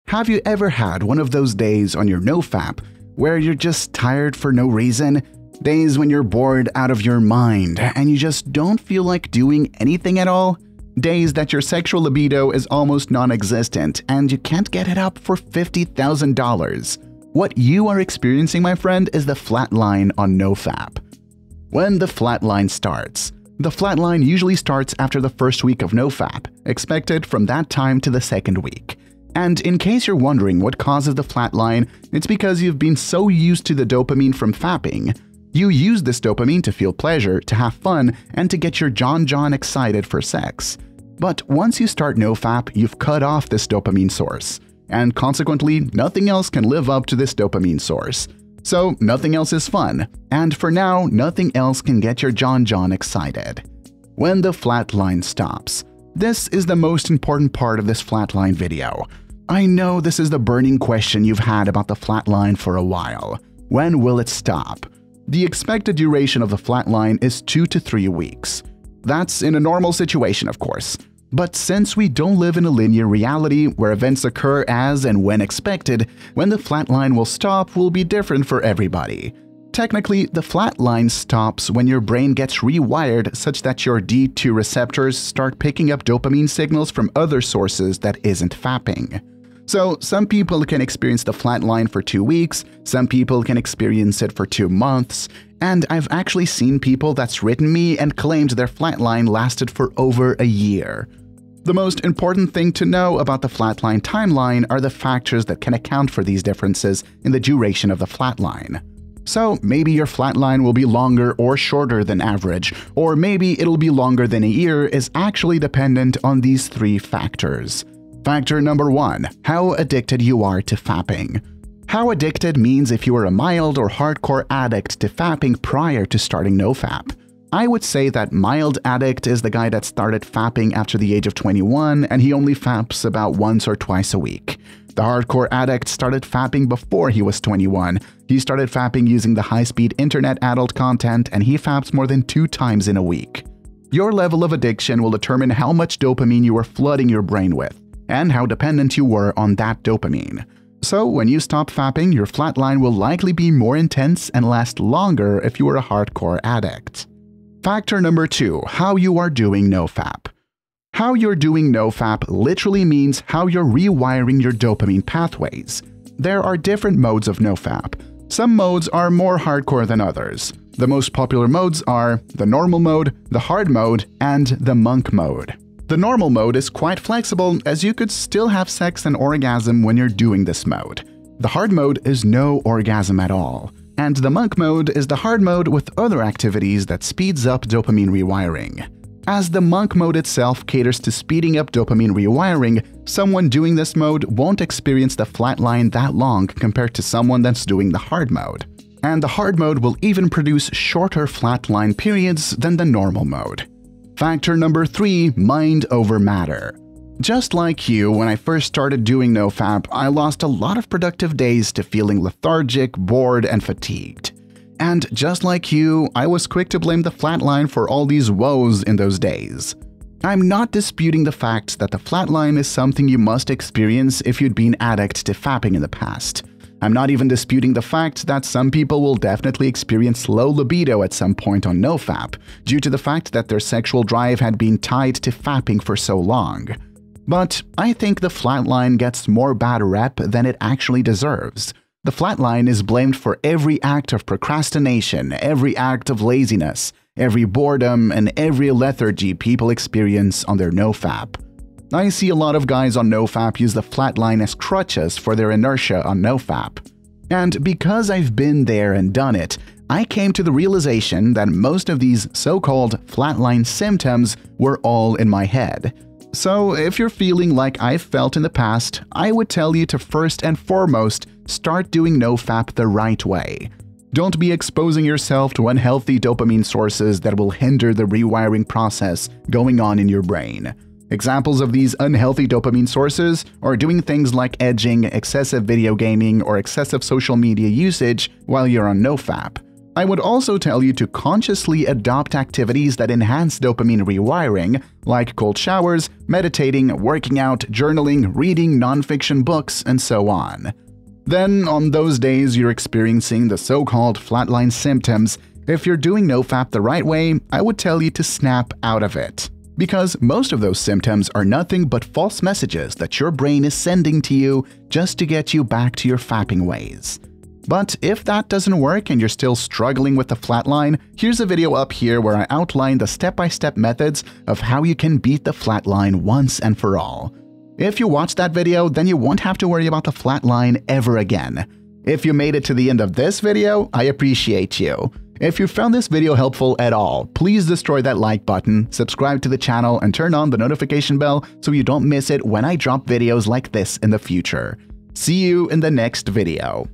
Have you ever had one of those days on your NoFap where you're just tired for no reason? Days when you're bored out of your mind and you just don't feel like doing anything at all? Days that your sexual libido is almost non-existent and you can't get it up for $50,000. What you are experiencing, my friend, is the flatline on NoFap. When the flatline starts. The flatline usually starts after the first week of NoFap, expected from that time to the second week. And in case you're wondering what causes the flatline, it's because you've been so used to the dopamine from fapping. You use this dopamine to feel pleasure, to have fun, and to get your John excited for sex. But once you start NoFap, you've cut off this dopamine source. And consequently, nothing else can live up to this dopamine source. So nothing else is fun. And for now, nothing else can get your John excited. When the flatline stops. This is the most important part of this flatline video. I know this is the burning question you've had about the flatline for a while. When will it stop? The expected duration of the flatline is 2 to 3 weeks. That's in a normal situation, of course. But since we don't live in a linear reality where events occur as and when expected, when the flatline will stop will be different for everybody. Technically, the flatline stops when your brain gets rewired such that your D2 receptors start picking up dopamine signals from other sources that isn't fapping. So some people can experience the flatline for 2 weeks, some people can experience it for 2 months, and I've actually seen people that's written me and claimed their flatline lasted for over a year. The most important thing to know about the flatline timeline are the factors that can account for these differences in the duration of the flatline. So maybe your flatline will be longer or shorter than average, or maybe it'll be longer than a year is actually dependent on these 3 factors. Factor number 1. How addicted you are to fapping. How addicted means if you are a mild or hardcore addict to fapping prior to starting NoFap. I would say that mild addict is the guy that started fapping after the age of 21 and he only faps about once or twice a week. The hardcore addict started fapping before he was 21. He started fapping using the high-speed internet adult content and he faps more than 2 times in a week. Your level of addiction will determine how much dopamine you are flooding your brain with and how dependent you were on that dopamine. So when you stop fapping, your flatline will likely be more intense and last longer if you are a hardcore addict. Factor number 2. How you are doing NoFap. How you're doing NoFap literally means how you're rewiring your dopamine pathways. There are different modes of NoFap. Some modes are more hardcore than others. The most popular modes are the normal mode, the hard mode, and the monk mode. The normal mode is quite flexible as you could still have sex and orgasm when you're doing this mode. The hard mode is no orgasm at all. And the monk mode is the hard mode with other activities that speeds up dopamine rewiring. As the monk mode itself caters to speeding up dopamine rewiring, someone doing this mode won't experience the flatline that long compared to someone that's doing the hard mode. And the hard mode will even produce shorter flatline periods than the normal mode. Factor number 3. Mind over matter. Just like you, when I first started doing NoFap, I lost a lot of productive days to feeling lethargic, bored, and fatigued. And just like you, I was quick to blame the flatline for all these woes in those days. I'm not disputing the fact that the flatline is something you must experience if you'd been addict to fapping in the past. I'm not even disputing the fact that some people will definitely experience low libido at some point on NoFap, due to the fact that their sexual drive had been tied to fapping for so long. But I think the flatline gets more bad rep than it actually deserves. The flatline is blamed for every act of procrastination, every act of laziness, every boredom, and every lethargy people experience on their NoFap. I see a lot of guys on NoFap use the flatline as crutches for their inertia on NoFap. And because I've been there and done it, I came to the realization that most of these so-called flatline symptoms were all in my head. So if you're feeling like I've felt in the past, I would tell you to first and foremost start doing NoFap the right way. Don't be exposing yourself to unhealthy dopamine sources that will hinder the rewiring process going on in your brain. Examples of these unhealthy dopamine sources are doing things like edging, excessive video gaming, or excessive social media usage while you're on NoFap. I would also tell you to consciously adopt activities that enhance dopamine rewiring, like cold showers, meditating, working out, journaling, reading nonfiction books, and so on. Then, on those days you're experiencing the so-called flatline symptoms, if you're doing NoFap the right way, I would tell you to snap out of it. Because most of those symptoms are nothing but false messages that your brain is sending to you just to get you back to your fapping ways. But if that doesn't work and you're still struggling with the flatline, here's a video up here where I outline the step-by-step methods of how you can beat the flatline once and for all. If you watch that video, then you won't have to worry about the flatline ever again. If you made it to the end of this video, I appreciate you. If you found this video helpful at all, please destroy that like button, subscribe to the channel, and turn on the notification bell so you don't miss it when I drop videos like this in the future. See you in the next video.